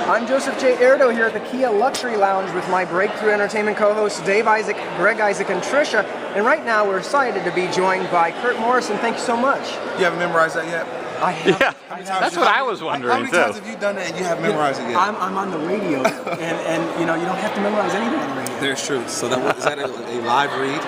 I'm Joseph J. Erdo here at the Kia Luxury Lounge with my Breakthrough Entertainment co-hosts Dave Isaac, Greg Isaac, and Trisha. And right now we're excited to be joined by Kirk Morrison. Thank you so much. You haven't memorized that yet? I have. Yeah, that's what I was wondering. How many times have you done that and you haven't memorized it yet? I'm on the radio, and you know, you don't have to memorize anything on the radio. There's truth. So is that a live read?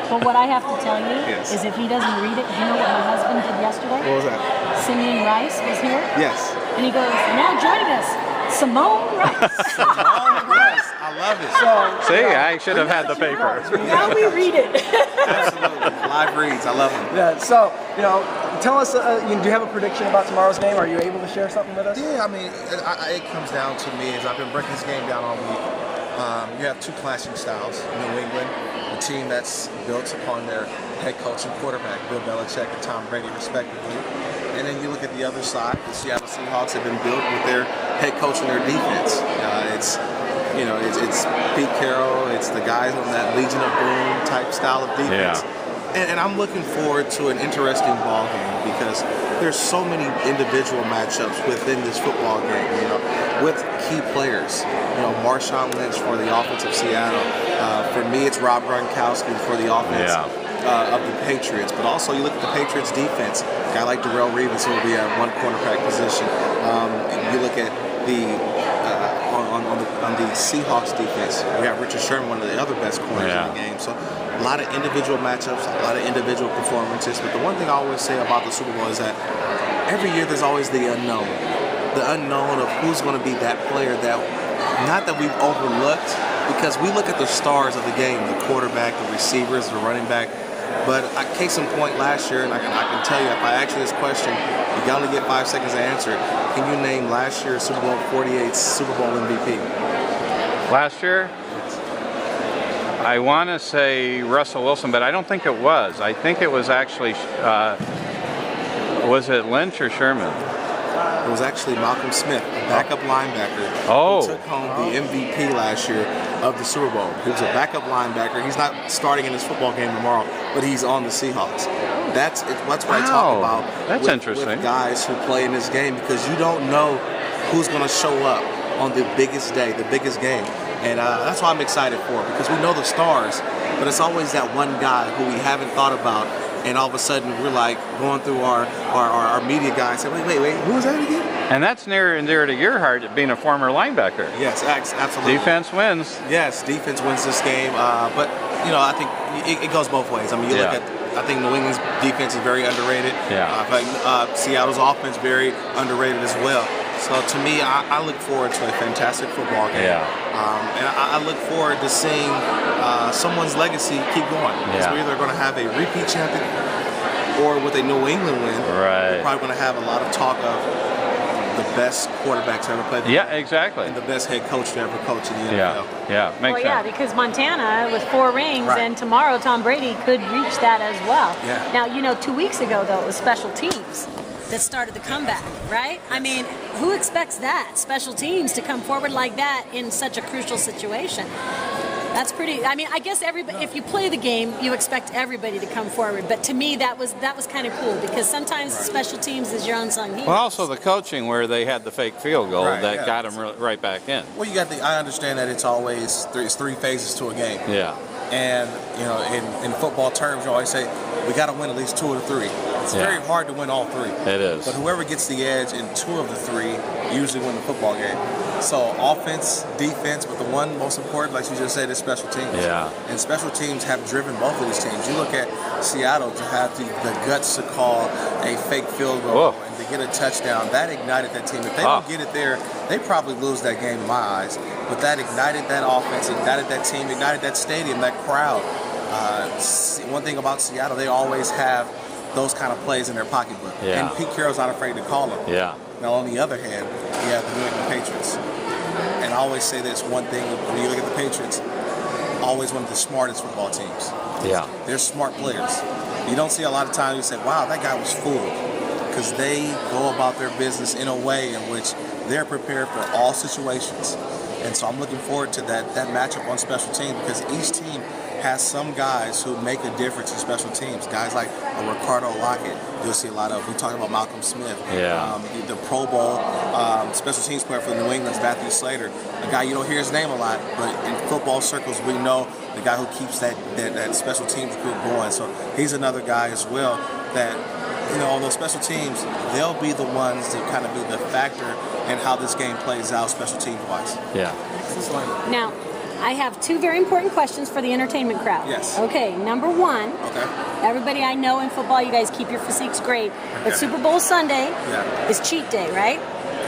But what I have to tell you is if he doesn't read it, do you know what my husband did yesterday? What was that? Simeon Rice was here. Yes. And he goes, now joining us, Simone Rice. Simone Rice. I love it. So, see, I should have had the paper. Now we read it. Absolutely. Live reads. I love them. Yeah, so, you know, tell us, do you have a prediction about tomorrow's game? Are you able to share something with us? Yeah, I mean, it comes down to me as I've been breaking this game down all week. You have two clashing styles. New England, a team that's built upon their head coach and quarterback, Bill Belichick and Tom Brady, respectively. And then you look at the other side, the Seattle Seahawks have been built with their head coach and their defense. It's Pete Carroll, it's the guys on that Legion of Boom type style of defense. Yeah. And I'm looking forward to an interesting ball game because there's so many individual matchups within this football game, you know, with key players. You know, Marshawn Lynch for the offense of Seattle. For me, it's Rob Gronkowski for the offense of the Patriots. But also, you look at the Patriots defense, a guy like Darrelle Revis who will be at one cornerback position. You look at the on the Seahawks defense, we have Richard Sherman, one of the other best corners in the game. So a lot of individual matchups, a lot of individual performances. But the one thing I always say about the Super Bowl is that every year there's always the unknown of who's going to be that player that, not that we've overlooked, because we look at the stars of the game, the quarterback, the receivers, the running back. But case in point, last year, and I can tell you, if I ask you this question, you got to get 5 seconds to answer it. Can you name last year's Super Bowl 48 Super Bowl MVP? Last year? I want to say Russell Wilson, but I don't think it was. I think it was actually, was it Lynch or Sherman? It was actually Malcolm Smith, a backup linebacker, who took home the MVP last year of the Super Bowl. He was a backup linebacker. He's not starting in this football game tomorrow, but he's on the Seahawks. That's what I talk about. That's interesting. With guys who play in this game, because you don't know who's going to show up on the biggest day, the biggest game. And that's what I'm excited for, because we know the stars, but it's always that one guy who we haven't thought about. And all of a sudden, we're like going through our media guys and say, wait, who was that again? And that's near and dear to your heart, being a former linebacker. Yes, absolutely. Defense wins. Yes, defense wins this game. But, you know, I think it goes both ways. I mean, you look at, I think New England's defense is very underrated. Seattle's offense very underrated as well. So to me, I look forward to a fantastic football game. And I look forward to seeing someone's legacy keep going. Because we're either going to have a repeat champion or with a New England win, we're probably going to have a lot of talk of the best quarterbacks ever played. Exactly. And the best head coach to ever coach in the NFL. Makes sense. Because Montana with 4 rings, and tomorrow Tom Brady could reach that as well. Now, you know, 2 weeks ago, though, it was special teams that started the comeback, right? I mean, who expects that? Special teams to come forward like that in such a crucial situation. That's pretty, I mean, I guess everybody, if you play the game, you expect everybody to come forward. But to me, that was kind of cool, because sometimes special teams is your unsung hero. Well, also the coaching where they had the fake field goal that got them right back in. Well, you got I understand that it's always it's 3 phases to a game. And, you know, in football terms, you always say, we got to win at least 2 of the 3. It's very hard to win all 3. It is. But whoever gets the edge in 2 of the 3 usually win the football game. So offense, defense, but the one most important, like you just said, is special teams. And special teams have driven both of these teams. You look at Seattle to have the guts to call a fake field goal and to get a touchdown. That ignited that team. If they don't get it there, they probably lose that game in my eyes. But that ignited that offense, ignited that team, ignited that stadium, that crowd. One thing about Seattle, they always have those kind of plays in their pocketbook. And Pete Carroll's not afraid to call them. Now, on the other hand, you have the New England Patriots. And I always say this one thing, when you look at the Patriots, always one of the smartest football teams. They're smart players. You don't see a lot of times you say, wow, that guy was fooled. Because they go about their business in a way in which they're prepared for all situations. And so I'm looking forward to that matchup on special teams, because each team has some guys who make a difference in special teams. Guys like Ricardo Lockett, you'll see a lot of. We talked about Malcolm Smith. The Pro Bowl special teams player for the New England's Matthew Slater, a guy you don't hear his name a lot, but in football circles we know the guy who keeps that special teams group going. So he's another guy as well that, on those special teams, they'll be the ones to kind of be the factor in how this game plays out special teams wise. Yeah. Now, I have two very important questions for the entertainment crowd. Yes. Okay, number one. Okay. Everybody I know in football, you guys keep your physiques great. But Super Bowl Sunday is cheat day, right?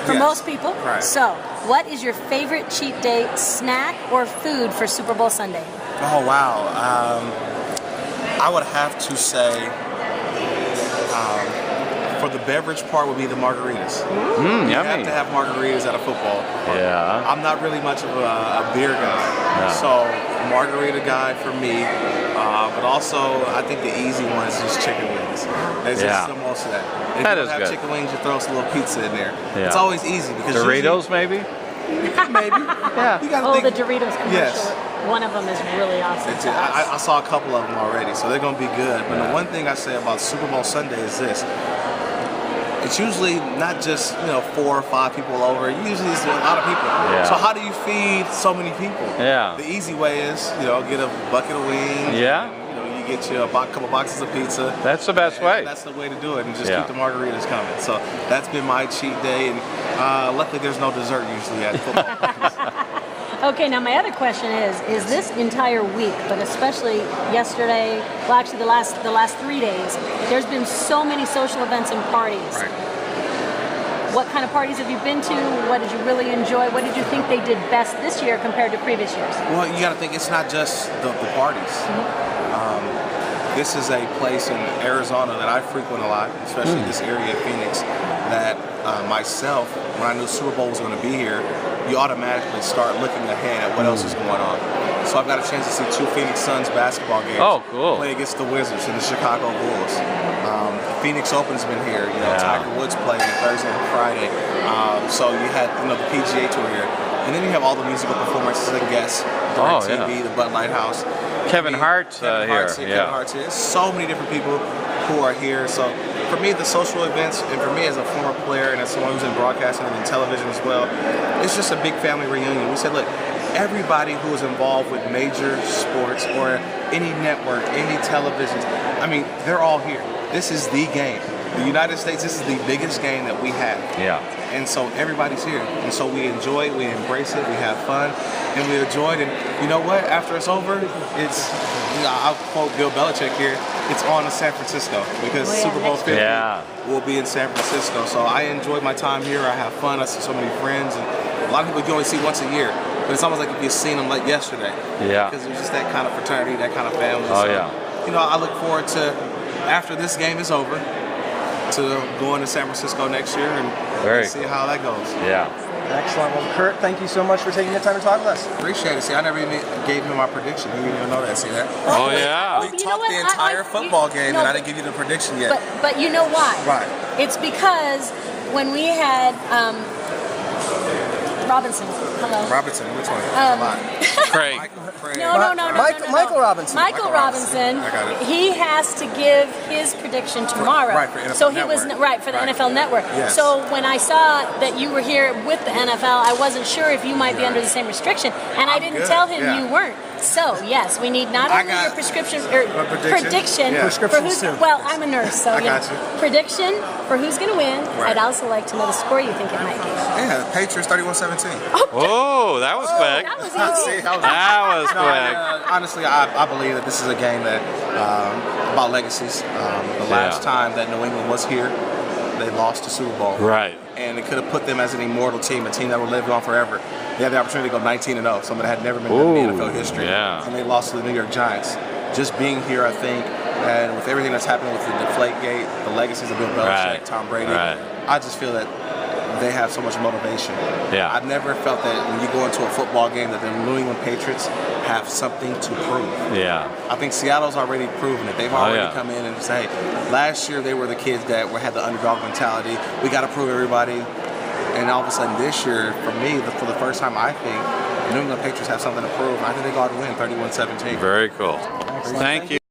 For most people. Right. So, what is your favorite cheat day snack or food for Super Bowl Sunday? Oh, wow. I would have to say, for the beverage part would be the margaritas. You have to have margaritas at a football. Yeah. I'm not really much of a beer guy, so margarita guy for me. But also, I think the easy one is just chicken wings. That's just the most of that. If That you is don't have good. chicken wings, you throw some little pizza in there. Yeah. It's always easy because Doritos, maybe? maybe. Yeah. You gotta Oh, think, the Doritos commercial. Yes. One of them is really awesome. That's it. I saw a couple of them already, so they're going to be good. But the one thing I say about Super Bowl Sunday is this. It's usually not just 4 or 5 people over. Usually it's a lot of people. Yeah. So how do you feed so many people? Yeah. The easy way is get a bucket of wings. Yeah. And, you get you a couple boxes of pizza. That's the best way. That's the way to do it, and just keep the margaritas coming. So that's been my cheat day, and luckily there's no dessert usually at football. Okay, now my other question is this entire week, but especially yesterday, well actually the last 3 days, there's been so many social events and parties. Right. What kind of parties have you been to? What did you really enjoy? What did you think they did best this year compared to previous years? Well, you got to think it's not just the parties. This is a place in Arizona that I frequent a lot, especially this area of Phoenix, that myself, when I knew Super Bowl was going to be here, you automatically start looking ahead at what else is going on. So I've got a chance to see 2 Phoenix Suns basketball games. Oh, cool. Play against the Wizards and the Chicago Bulls. The Phoenix Open's been here. Tiger Woods playing Thursday and Friday. So you had the PGA Tour here. And then you have all the musical performances and guests. TV, the Bud Light House. Kevin Hart's here. Kevin Hart's here. So many different people who are here. So for me, the social events, and for me as a former player and as someone who's in broadcasting and in television as well, it's just a big family reunion. We said, look, everybody who is involved with major sports or any network, any televisions, they're all here. This is the game. The United States, this is the biggest game that we have. Yeah. And so everybody's here. And so we enjoy it, we embrace it, we have fun, and we enjoy it. And you know what? After it's over, it's, I'll quote Bill Belichick here, it's on to San Francisco, because Super Bowl 50 will be in San Francisco. So I enjoy my time here. I have fun. I see so many friends. And a lot of people you only see once a year. But it's almost like if you've seen them like yesterday. Yeah. Because there's just that kind of fraternity, that kind of family. Oh, so, I look forward to, after this game is over, to going to San Francisco next year and see how that goes. Yeah. Excellent. Well, Kurt, thank you so much for taking the time to talk with us. Appreciate it. See, I never even gave him my prediction. He didn't even know that. See that? Oh, yeah. We talked the entire football game, and I didn't give you the prediction yet. But you know why? Right. It's because when we had Robinson. Hello. Robinson, which one? Craig. No. Michael Robinson. Michael Robinson. I got it. He has to give his prediction tomorrow. Right, for NFL so he Network. was right for the NFL Network. Yes. So when I saw that you were here with the NFL, I wasn't sure if you might be under the same restriction, and I didn't tell him you weren't. So yes, we need not only your prescription or prediction for who's. Well, I'm a nurse, so prediction for who's going to win. I'd also like to know the score you think it might be. Yeah, the Patriots 31-17. Oh, that was quick. That was easy. That was quick. Honestly, I believe that this is a game that about legacies. The last time that New England was here, they lost the Super Bowl. Right. And it could have put them as an immortal team, a team that would live on forever. They had the opportunity to go 19-0, something that had never been done in NFL history. Yeah. And they lost to the New York Giants. Just being here, I think, and with everything that's happening with the Deflategate, the legacies of Bill Belichick, Tom Brady, I just feel that they have so much motivation. Yeah. I've never felt that when you go into a football game that the New England Patriots have something to prove. Yeah. I think Seattle's already proven it. They've already come in and say, last year they were the kids that had the underdog mentality. We got to prove everybody. And all of a sudden this year, for me, for the first time, I think, New England Patriots have something to prove. I think they go out to win 31-17. Very cool. Thank you.